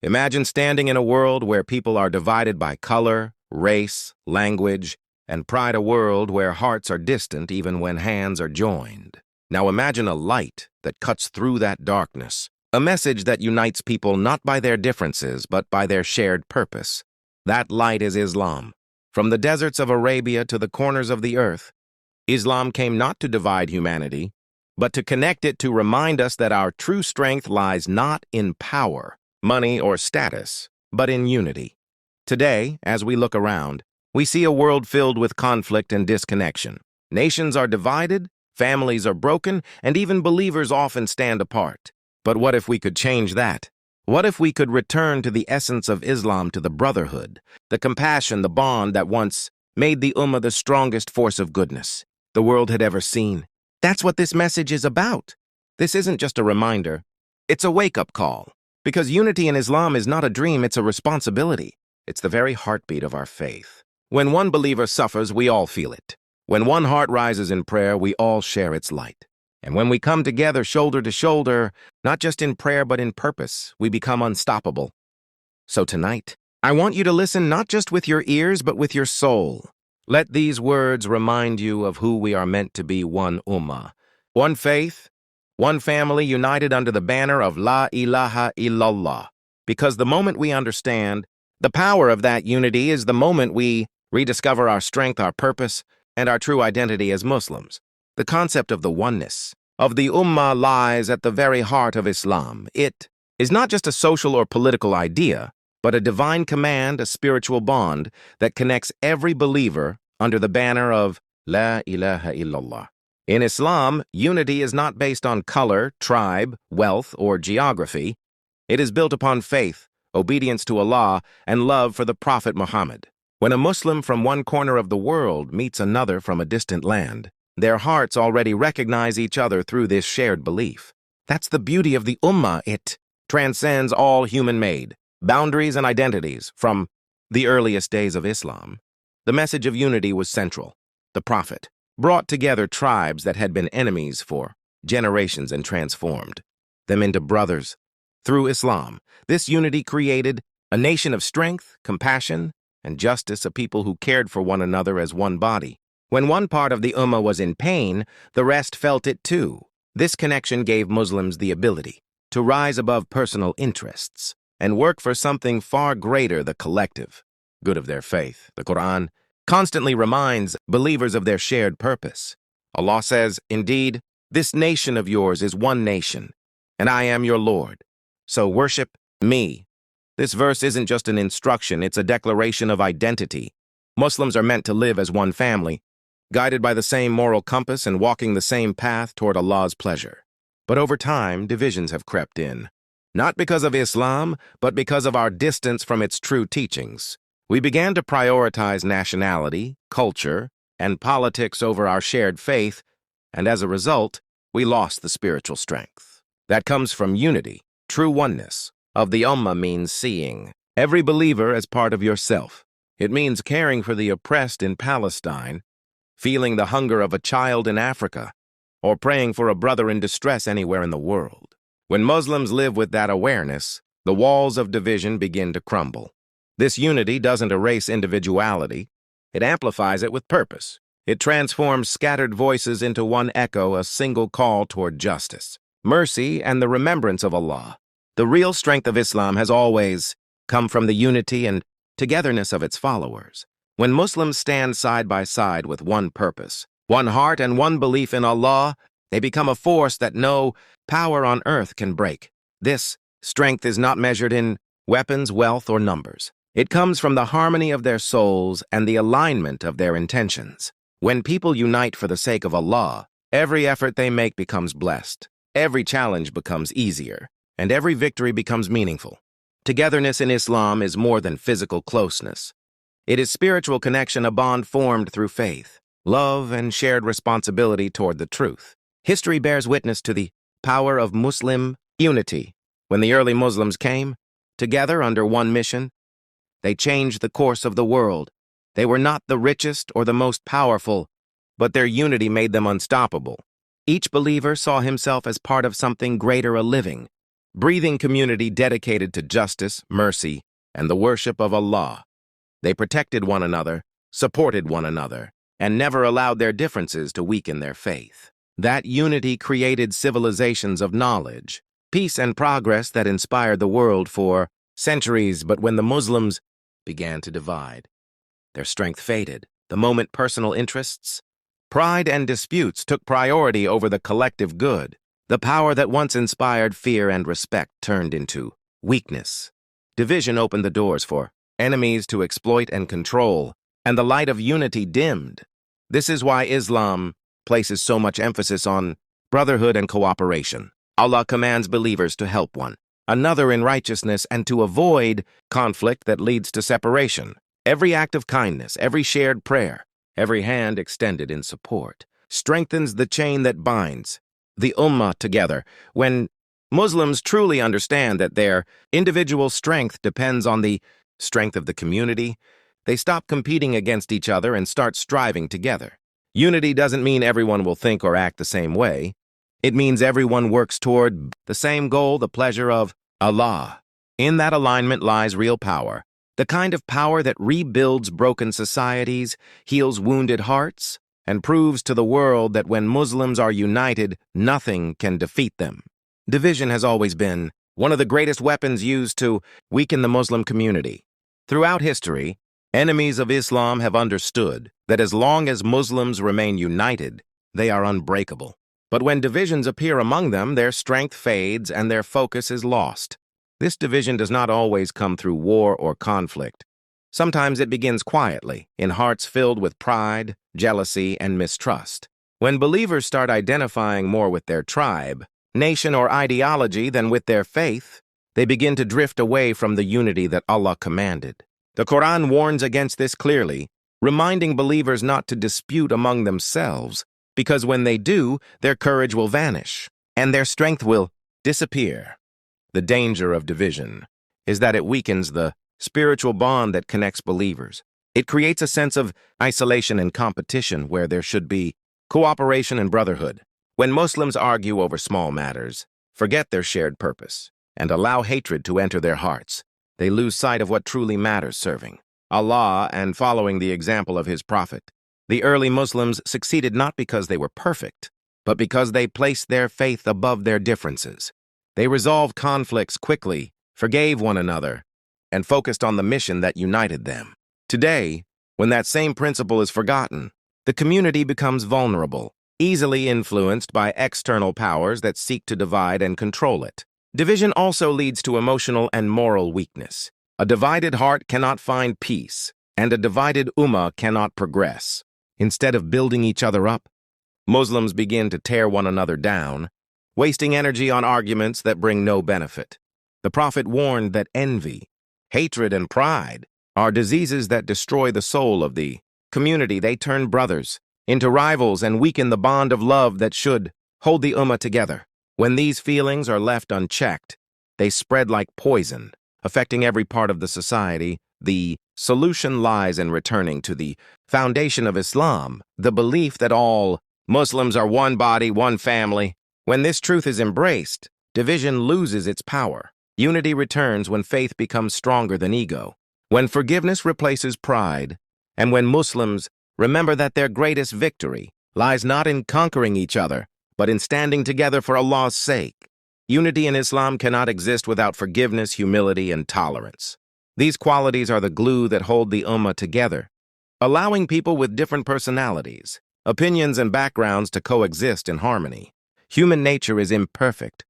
Imagine standing in a world where people are divided by color, race, language, and pride, a world where hearts are distant even when hands are joined. Now imagine a light that cuts through that darkness, a message that unites people not by their differences but by their shared purpose. That light is Islam. From the deserts of Arabia to the corners of the earth, Islam came not to divide humanity, but to connect it, to remind us that our true strength lies not in power, money, or status, but in unity. Today, as we look around, we see a world filled with conflict and disconnection. Nations are divided, families are broken, and even believers often stand apart. But what if we could change that? What if we could return to the essence of Islam, to the brotherhood, the compassion, the bond that once made the Ummah the strongest force of goodness the world had ever seen? That's what this message is about. This isn't just a reminder, it's a wake-up call. Because unity in Islam is not a dream, it's a responsibility. It's the very heartbeat of our faith. When one believer suffers, we all feel it. When one heart rises in prayer, we all share its light. And when we come together shoulder to shoulder, not just in prayer but in purpose, we become unstoppable. So tonight, I want you to listen not just with your ears but with your soul. Let these words remind you of who we are meant to be: one ummah, one faith, one family united under the banner of La ilaha illallah. Because the moment we understand the power of that unity is the moment we rediscover our strength, our purpose, and our true identity as Muslims. The concept of the oneness of the Ummah lies at the very heart of Islam. It is not just a social or political idea, but a divine command, a spiritual bond that connects every believer under the banner of La ilaha illallah. In Islam, unity is not based on color, tribe, wealth, or geography. It is built upon faith, obedience to Allah, and love for the Prophet Muhammad. When a Muslim from one corner of the world meets another from a distant land, their hearts already recognize each other through this shared belief. That's the beauty of the Ummah. It transcends all human-made boundaries and identities. From the earliest days of Islam, the message of unity was central. The Prophet brought together tribes that had been enemies for generations and transformed them into brothers. Through Islam, this unity created a nation of strength, compassion, and justice, a people who cared for one another as one body. When one part of the Ummah was in pain, the rest felt it too. This connection gave Muslims the ability to rise above personal interests and work for something far greater, the collective good of their faith. The Quran constantly reminds believers of their shared purpose. Allah says, "Indeed, this nation of yours is one nation, and I am your Lord. So worship me." This verse isn't just an instruction, it's a declaration of identity. Muslims are meant to live as one family, guided by the same moral compass and walking the same path toward Allah's pleasure. But over time, divisions have crept in. Not because of Islam, but because of our distance from its true teachings. We began to prioritize nationality, culture, and politics over our shared faith, and as a result, we lost the spiritual strength that comes from unity. True oneness of the Ummah means seeing every believer as part of yourself. It means caring for the oppressed in Palestine, feeling the hunger of a child in Africa, or praying for a brother in distress anywhere in the world. When Muslims live with that awareness, the walls of division begin to crumble. This unity doesn't erase individuality, it amplifies it with purpose. It transforms scattered voices into one echo, a single call toward justice, mercy, and the remembrance of Allah. The real strength of Islam has always come from the unity and togetherness of its followers. When Muslims stand side by side with one purpose, one heart, and one belief in Allah, they become a force that no power on earth can break. This strength is not measured in weapons, wealth, or numbers. It comes from the harmony of their souls and the alignment of their intentions. When people unite for the sake of Allah, every effort they make becomes blessed, every challenge becomes easier, and every victory becomes meaningful. Togetherness in Islam is more than physical closeness. It is spiritual connection, a bond formed through faith, love, and shared responsibility toward the truth. History bears witness to the power of Muslim unity. When the early Muslims came together under one mission, they changed the course of the world. They were not the richest or the most powerful, but their unity made them unstoppable. Each believer saw himself as part of something greater, a living, breathing community dedicated to justice, mercy, and the worship of Allah. They protected one another, supported one another, and never allowed their differences to weaken their faith. That unity created civilizations of knowledge, peace and progress that inspired the world for centuries. But when the Muslims began to divide, their strength faded. The moment personal interests, pride, and disputes took priority over the collective good. The power that once inspired fear and respect turned into weakness. Division opened the doors for enemies to exploit and control, and the light of unity dimmed. This is why Islam places so much emphasis on brotherhood and cooperation. Allah commands believers to help one another in righteousness and to avoid conflict that leads to separation. Every act of kindness, every shared prayer, every hand extended in support strengthens the chain that binds the Ummah together. When Muslims truly understand that their individual strength depends on the strength of the community, they stop competing against each other and start striving together. Unity doesn't mean everyone will think or act the same way. It means everyone works toward the same goal, the pleasure of Allah. In that alignment lies real power, the kind of power that rebuilds broken societies, heals wounded hearts, and proves to the world that when Muslims are united, nothing can defeat them. Division has always been one of the greatest weapons used to weaken the Muslim community. Throughout history, enemies of Islam have understood that as long as Muslims remain united, they are unbreakable. But when divisions appear among them, their strength fades and their focus is lost. This division does not always come through war or conflict. Sometimes it begins quietly, in hearts filled with pride, jealousy, and mistrust. When believers start identifying more with their tribe, nation, or ideology than with their faith, they begin to drift away from the unity that Allah commanded. The Quran warns against this clearly, reminding believers not to dispute among themselves, because when they do, their courage will vanish, and their strength will disappear. The danger of division is that it weakens the spiritual bond that connects believers. It creates a sense of isolation and competition where there should be cooperation and brotherhood. When Muslims argue over small matters, forget their shared purpose, and allow hatred to enter their hearts, they lose sight of what truly matters: serving Allah and following the example of His Prophet. The early Muslims succeeded not because they were perfect, but because they placed their faith above their differences. They resolved conflicts quickly, forgave one another, and focused on the mission that united them. Today, when that same principle is forgotten, the community becomes vulnerable, easily influenced by external powers that seek to divide and control it. Division also leads to emotional and moral weakness. A divided heart cannot find peace, and a divided ummah cannot progress. Instead of building each other up, Muslims begin to tear one another down, wasting energy on arguments that bring no benefit. The Prophet warned that envy, hatred, and pride are diseases that destroy the soul of the community. They turn brothers into rivals and weaken the bond of love that should hold the ummah together. When these feelings are left unchecked, they spread like poison, affecting every part of the society. The solution lies in returning to the foundation of Islam, the belief that all Muslims are one body, one family. When this truth is embraced, division loses its power. Unity returns when faith becomes stronger than ego, when forgiveness replaces pride, and when Muslims remember that their greatest victory lies not in conquering each other, but in standing together for Allah's sake. Unity in Islam cannot exist without forgiveness, humility, and tolerance. These qualities are the glue that hold the ummah together, allowing people with different personalities, opinions, and backgrounds to coexist in harmony. Human nature is imperfect.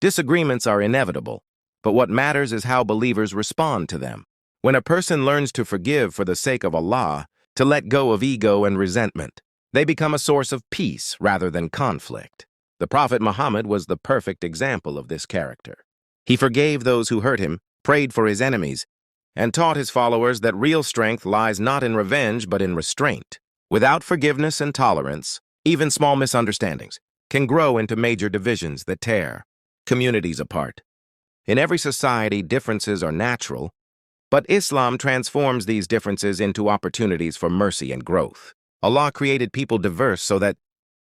Disagreements are inevitable, but what matters is how believers respond to them. When a person learns to forgive for the sake of Allah, to let go of ego and resentment, they become a source of peace rather than conflict. The Prophet Muhammad was the perfect example of this character. He forgave those who hurt him, prayed for his enemies, and taught his followers that real strength lies not in revenge but in restraint. Without forgiveness and tolerance, even small misunderstandings can grow into major divisions that tear communities apart. In every society, differences are natural, but Islam transforms these differences into opportunities for mercy and growth. Allah created people diverse so that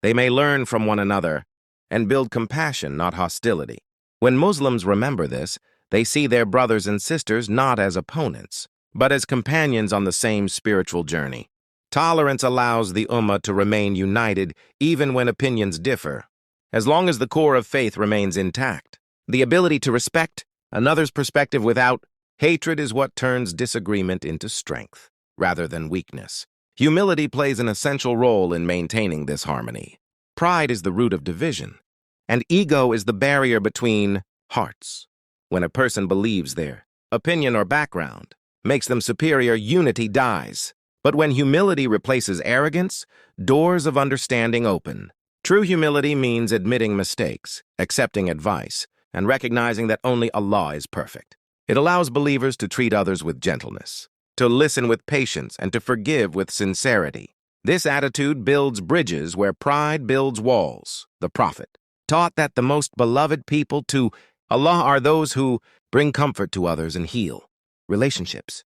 they may learn from one another and build compassion, not hostility. When Muslims remember this, they see their brothers and sisters not as opponents, but as companions on the same spiritual journey. Tolerance allows the Ummah to remain united even when opinions differ, as long as the core of faith remains intact. The ability to respect another's perspective without hatred is what turns disagreement into strength, rather than weakness. Humility plays an essential role in maintaining this harmony. Pride is the root of division, and ego is the barrier between hearts. When a person believes their opinion or background makes them superior, unity dies. But when humility replaces arrogance, doors of understanding open. True humility means admitting mistakes, accepting advice, and recognizing that only Allah is perfect. It allows believers to treat others with gentleness, to listen with patience, and to forgive with sincerity. This attitude builds bridges where pride builds walls. The Prophet taught that the most beloved people to Allah are those who bring comfort to others and heal relationships.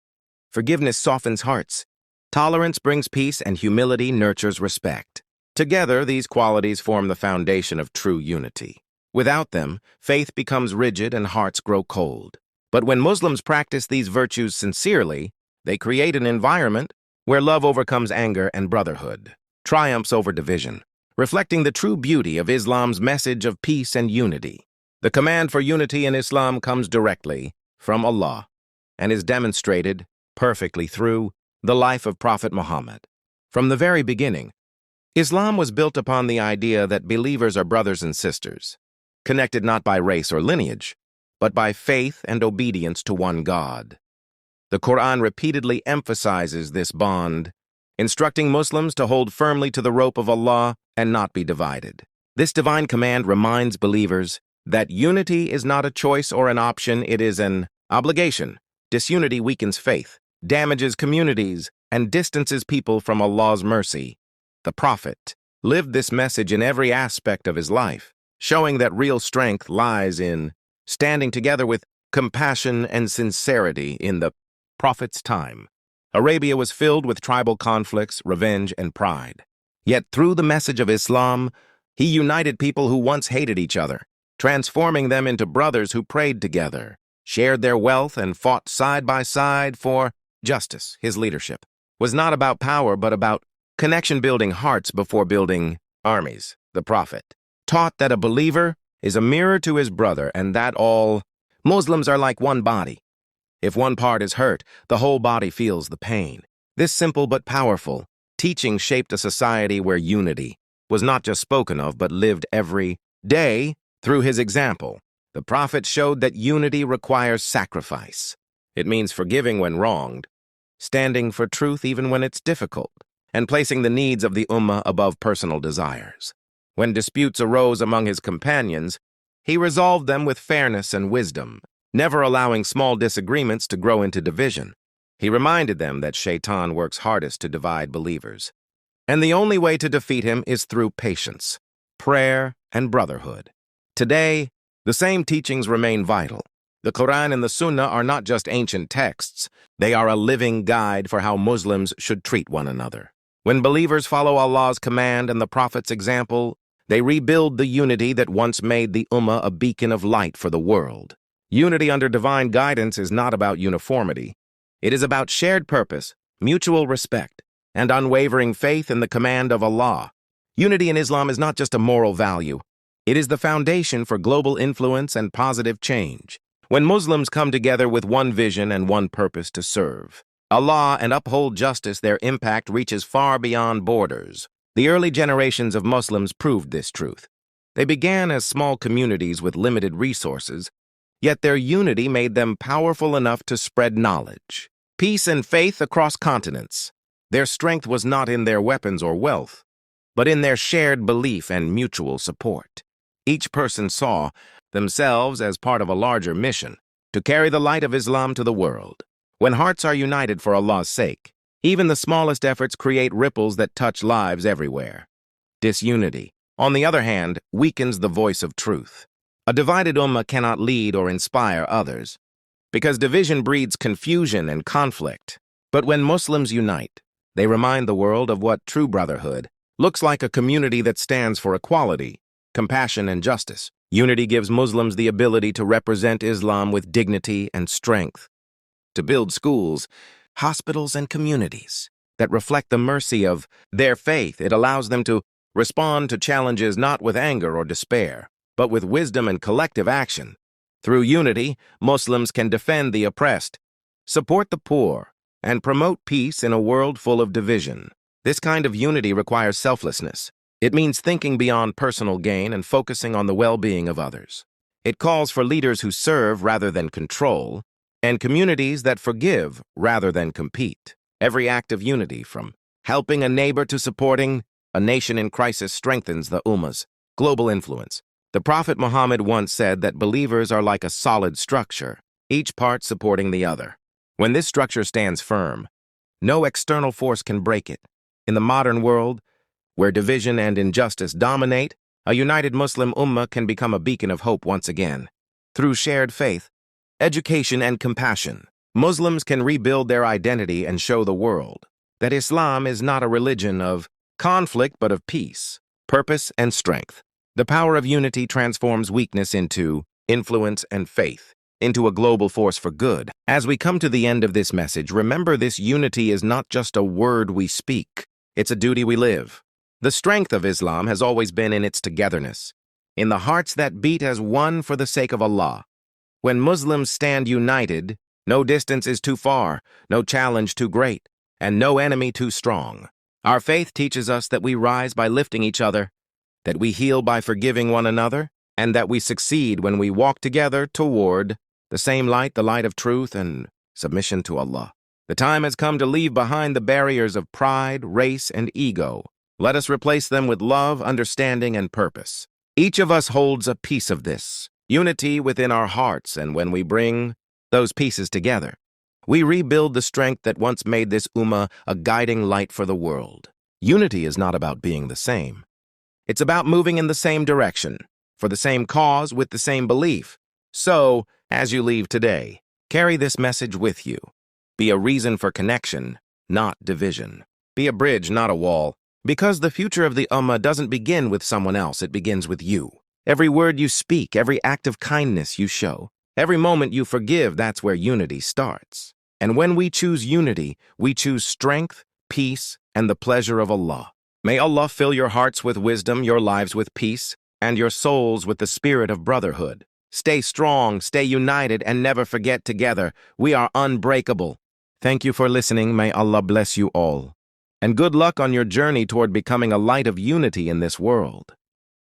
Forgiveness softens hearts. Tolerance brings peace, and humility nurtures respect. Together, these qualities form the foundation of true unity. Without them, faith becomes rigid and hearts grow cold. But when Muslims practice these virtues sincerely, they create an environment where love overcomes anger and brotherhood triumphs over division, reflecting the true beauty of Islam's message of peace and unity. The command for unity in Islam comes directly from Allah and is demonstrated perfectly through the life of Prophet Muhammad. From the very beginning, Islam was built upon the idea that believers are brothers and sisters, connected not by race or lineage, but by faith and obedience to one God. The Quran repeatedly emphasizes this bond, instructing Muslims to hold firmly to the rope of Allah and not be divided. This divine command reminds believers that unity is not a choice or an option, it is an obligation. Disunity weakens faith, damages communities, and distances people from Allah's mercy. The Prophet lived this message in every aspect of his life, showing that real strength lies in standing together with compassion and sincerity. In the Prophet's time, Arabia was filled with tribal conflicts, revenge, and pride. Yet through the message of Islam, he united people who once hated each other, transforming them into brothers who prayed together, shared their wealth, and fought side by side for justice. His leadership was not about power, but about connection, building hearts before building armies. The Prophet taught that a believer is a mirror to his brother and that all Muslims are like one body. If one part is hurt, the whole body feels the pain. This simple but powerful teaching shaped a society where unity was not just spoken of, but lived every day through his example. The Prophet showed that unity requires sacrifice. It means forgiving when wronged, standing for truth even when it's difficult, and placing the needs of the Ummah above personal desires. When disputes arose among his companions, he resolved them with fairness and wisdom, never allowing small disagreements to grow into division. He reminded them that Shaitan works hardest to divide believers, and the only way to defeat him is through patience, prayer, and brotherhood. Today, the same teachings remain vital. The Quran and the Sunnah are not just ancient texts, they are a living guide for how Muslims should treat one another. When believers follow Allah's command and the Prophet's example, they rebuild the unity that once made the Ummah a beacon of light for the world. Unity under divine guidance is not about uniformity. It is about shared purpose, mutual respect, and unwavering faith in the command of Allah. Unity in Islam is not just a moral value. It is the foundation for global influence and positive change. When Muslims come together with one vision and one purpose to serve Allah and uphold justice, their impact reaches far beyond borders. The early generations of Muslims proved this truth. They began as small communities with limited resources, yet their unity made them powerful enough to spread knowledge, peace, and faith across continents. Their strength was not in their weapons or wealth, but in their shared belief and mutual support. Each person saw themselves as part of a larger mission, to carry the light of Islam to the world. When hearts are united for Allah's sake, even the smallest efforts create ripples that touch lives everywhere. Disunity, on the other hand, weakens the voice of truth. A divided Ummah cannot lead or inspire others, because division breeds confusion and conflict. But when Muslims unite, they remind the world of what true brotherhood looks like: a community that stands for equality, compassion, and justice. Unity gives Muslims the ability to represent Islam with dignity and strength, to build schools, hospitals, and communities that reflect the mercy of their faith. It allows them to respond to challenges not with anger or despair, but with wisdom and collective action. Through unity, Muslims can defend the oppressed, support the poor, and promote peace in a world full of division. This kind of unity requires selflessness. It means thinking beyond personal gain and focusing on the well-being of others. It calls for leaders who serve rather than control, and communities that forgive rather than compete. Every act of unity, from helping a neighbor to supporting a nation in crisis, strengthens the Ummah's global influence. The Prophet Muhammad once said that believers are like a solid structure, each part supporting the other. When this structure stands firm, no external force can break it. In the modern world, where division and injustice dominate, a united Muslim Ummah can become a beacon of hope once again. Through shared faith, education, and compassion, Muslims can rebuild their identity and show the world that Islam is not a religion of conflict but of peace, purpose, and strength. The power of unity transforms weakness into influence and faith into a global force for good. As we come to the end of this message, remember this unity is not just a word we speak, it's a duty we live. The strength of Islam has always been in its togetherness, in the hearts that beat as one for the sake of Allah. When Muslims stand united, no distance is too far, no challenge too great, and no enemy too strong. Our faith teaches us that we rise by lifting each other, that we heal by forgiving one another, and that we succeed when we walk together toward the same light, the light of truth and submission to Allah. The time has come to leave behind the barriers of pride, race, and ego. Let us replace them with love, understanding, and purpose. Each of us holds a piece of this unity within our hearts, and when we bring those pieces together, we rebuild the strength that once made this Ummah a guiding light for the world. Unity is not about being the same. It's about moving in the same direction, for the same cause, with the same belief. So, as you leave today, carry this message with you. Be a reason for connection, not division. Be a bridge, not a wall. Because the future of the Ummah doesn't begin with someone else, it begins with you. Every word you speak, every act of kindness you show, every moment you forgive, that's where unity starts. And when we choose unity, we choose strength, peace, and the pleasure of Allah. May Allah fill your hearts with wisdom, your lives with peace, and your souls with the spirit of brotherhood. Stay strong, stay united, and never forget, together we are unbreakable. Thank you for listening. May Allah bless you all. And good luck on your journey toward becoming a light of unity in this world.